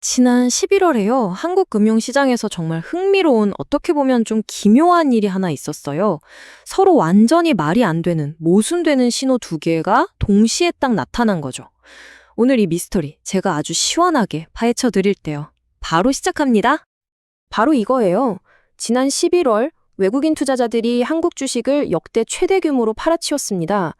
지난 11월에요. 한국 금융시장에서 정말 흥미로운 어떻게 보면 좀 기묘한 일이 하나 있었어요. 서로 완전히 말이 안 되는, 모순되는 신호 두 개가 동시에 딱 나타난 거죠. 오늘 이 미스터리 제가 아주 시원하게 파헤쳐 드릴게요. 바로 시작합니다. 바로 이거예요. 지난 11월 외국인 투자자들이 한국 주식을 역대 최대 규모로 팔아치웠습니다.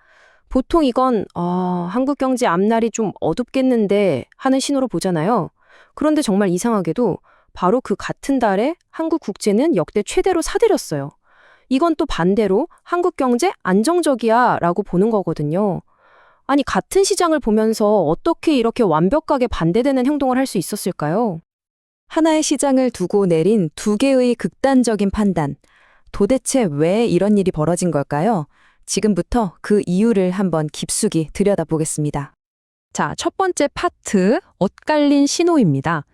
보통 이건 한국 경제 앞날이 좀 어둡겠는데 하는 신호로 보잖아요. 그런데 정말 이상하게도 바로 그 같은 달에 한국 국채는 역대 최대로 사들였어요. 이건 또 반대로 한국 경제 안정적이야 라고 보는 거거든요. 아니, 같은 시장을 보면서 어떻게 이렇게 완벽하게 반대되는 행동을 할 수 있었을까요? 하나의 시장을 두고 내린 두 개의 극단적인 판단. 도대체 왜 이런 일이 벌어진 걸까요? 지금부터 그 이유를 한번 깊숙이 들여다보겠습니다. 자, 첫 번째 파트, 엇갈린 신호입니다.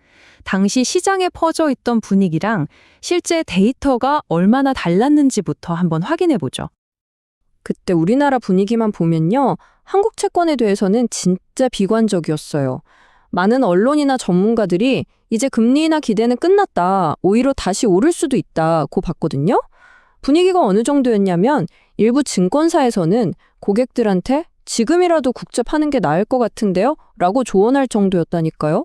당시 시장에 퍼져 있던 분위기랑 실제 데이터가 얼마나 달랐는지부터 한번 확인해 보죠. 그때 우리나라 분위기만 보면요, 한국 채권에 대해서는 진짜 비관적이었어요. 많은 언론이나 전문가들이 이제 금리 인하 기대는 끝났다, 오히려 다시 오를 수도 있다고 봤거든요. 분위기가 어느 정도였냐면 일부 증권사에서는 고객들한테 지금이라도 국채 파는 게 나을 것 같은데요? 라고 조언할 정도였다니까요.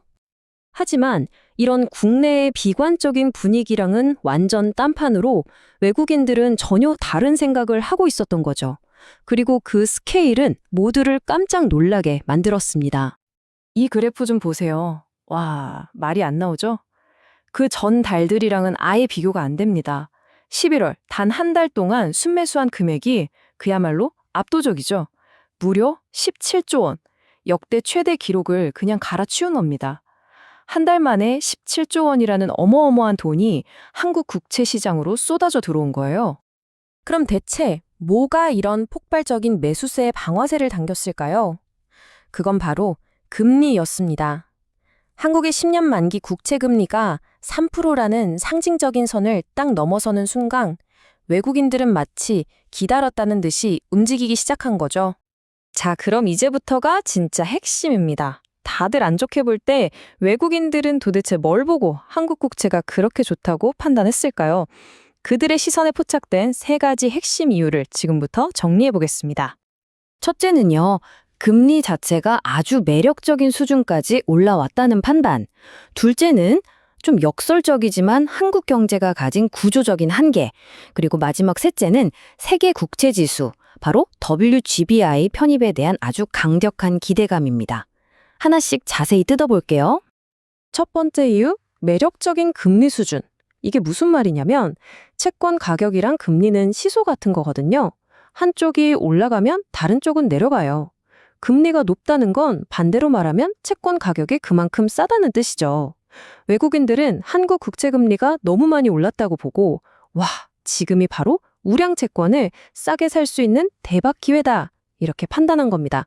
하지만 이런 국내의 비관적인 분위기랑은 완전 딴판으로 외국인들은 전혀 다른 생각을 하고 있었던 거죠. 그리고 그 스케일은 모두를 깜짝 놀라게 만들었습니다. 이 그래프 좀 보세요. 와, 말이 안 나오죠? 그 전 달들이랑은 아예 비교가 안 됩니다. 11월 단 한 달 동안 순매수한 금액이 그야말로 압도적이죠. 무려 17조 원, 역대 최대 기록을 그냥 갈아치운 겁니다. 한 달 만에 17조 원이라는 어마어마한 돈이 한국 국채 시장으로 쏟아져 들어온 거예요. 그럼 대체 뭐가 이런 폭발적인 매수세의 방아쇠를 당겼을까요? 그건 바로 금리였습니다. 한국의 10년 만기 국채 금리가 3%라는 상징적인 선을 딱 넘어서는 순간 외국인들은 마치 기다렸다는 듯이 움직이기 시작한 거죠. 자, 그럼 이제부터가 진짜 핵심입니다. 다들 안 좋게 볼 때 외국인들은 도대체 뭘 보고 한국 국채가 그렇게 좋다고 판단했을까요? 그들의 시선에 포착된 세 가지 핵심 이유를 지금부터 정리해 보겠습니다. 첫째는요, 금리 자체가 아주 매력적인 수준까지 올라왔다는 판단. 둘째는 좀 역설적이지만 한국 경제가 가진 구조적인 한계. 그리고 마지막 셋째는 세계 국채 지수. 바로 WGBI 편입에 대한 아주 강력한 기대감입니다. 하나씩 자세히 뜯어볼게요. 첫 번째 이유, 매력적인 금리 수준. 이게 무슨 말이냐면 채권 가격이랑 금리는 시소 같은 거거든요. 한쪽이 올라가면 다른 쪽은 내려가요. 금리가 높다는 건 반대로 말하면 채권 가격이 그만큼 싸다는 뜻이죠. 외국인들은 한국 국채 금리가 너무 많이 올랐다고 보고 와, 지금이 바로 우량 채권을 싸게 살 수 있는 대박 기회다. 이렇게 판단한 겁니다.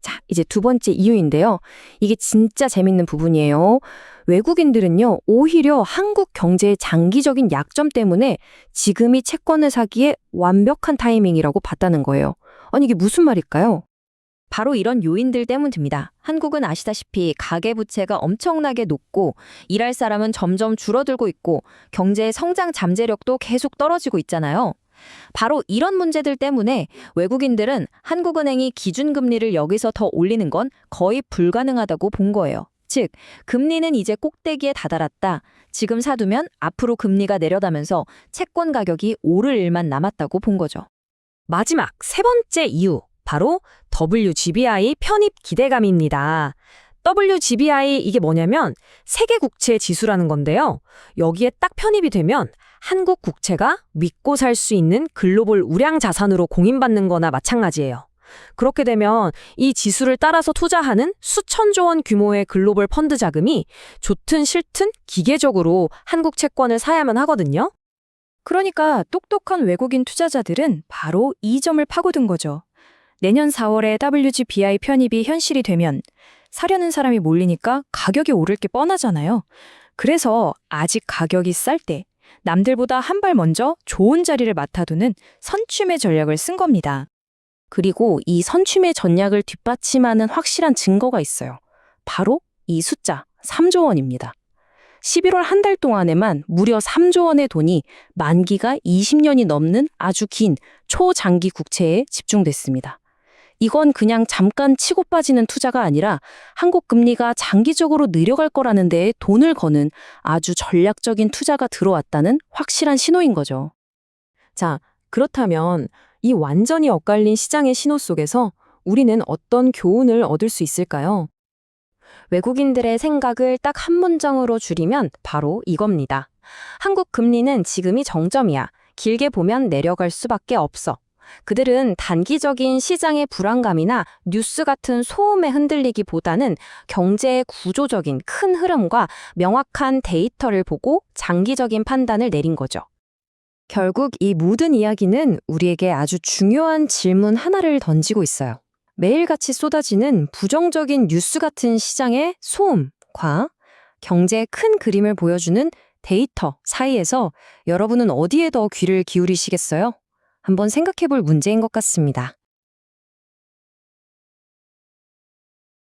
자, 이제 두 번째 이유인데요. 이게 진짜 재밌는 부분이에요. 외국인들은요, 오히려 한국 경제의 장기적인 약점 때문에 지금이 채권을 사기에 완벽한 타이밍이라고 봤다는 거예요. 아니, 이게 무슨 말일까요? 바로 이런 요인들 때문입니다. 한국은 아시다시피 가계부채가 엄청나게 높고 일할 사람은 점점 줄어들고 있고 경제의 성장 잠재력도 계속 떨어지고 있잖아요. 바로 이런 문제들 때문에 외국인들은 한국은행이 기준금리를 여기서 더 올리는 건 거의 불가능하다고 본 거예요. 즉, 금리는 이제 꼭대기에 다다랐다. 지금 사두면 앞으로 금리가 내려가면서 채권 가격이 오를 일만 남았다고 본 거죠. 마지막 세 번째 이유. 바로 WGBI 편입 기대감입니다. WGBI 이게 뭐냐면 세계 국채 지수라는 건데요. 여기에 딱 편입이 되면 한국 국채가 믿고 살 수 있는 글로벌 우량 자산으로 공인받는 거나 마찬가지예요. 그렇게 되면 이 지수를 따라서 투자하는 수천조 원 규모의 글로벌 펀드 자금이 좋든 싫든 기계적으로 한국 채권을 사야만 하거든요. 그러니까 똑똑한 외국인 투자자들은 바로 이 점을 파고든 거죠. 내년 4월에 WGBI 편입이 현실이 되면 사려는 사람이 몰리니까 가격이 오를 게 뻔하잖아요. 그래서 아직 가격이 쌀 때 남들보다 한 발 먼저 좋은 자리를 맡아두는 선취매 전략을 쓴 겁니다. 그리고 이 선취매 전략을 뒷받침하는 확실한 증거가 있어요. 바로 이 숫자 3조 원입니다. 11월 한 달 동안에만 무려 3조 원의 돈이 만기가 20년이 넘는 아주 긴 초장기 국채에 집중됐습니다. 이건 그냥 잠깐 치고 빠지는 투자가 아니라 한국 금리가 장기적으로 내려갈 거라는 데에 돈을 거는 아주 전략적인 투자가 들어왔다는 확실한 신호인 거죠. 자, 그렇다면 이 완전히 엇갈린 시장의 신호 속에서 우리는 어떤 교훈을 얻을 수 있을까요? 외국인들의 생각을 딱 한 문장으로 줄이면 바로 이겁니다. 한국 금리는 지금이 정점이야. 길게 보면 내려갈 수밖에 없어. 그들은 단기적인 시장의 불안감이나 뉴스 같은 소음에 흔들리기보다는 경제의 구조적인 큰 흐름과 명확한 데이터를 보고 장기적인 판단을 내린 거죠. 결국 이 모든 이야기는 우리에게 아주 중요한 질문 하나를 던지고 있어요. 매일같이 쏟아지는 부정적인 뉴스 같은 시장의 소음과 경제의 큰 그림을 보여주는 데이터 사이에서 여러분은 어디에 더 귀를 기울이시겠어요? 한번 생각해 볼 문제인 것 같습니다.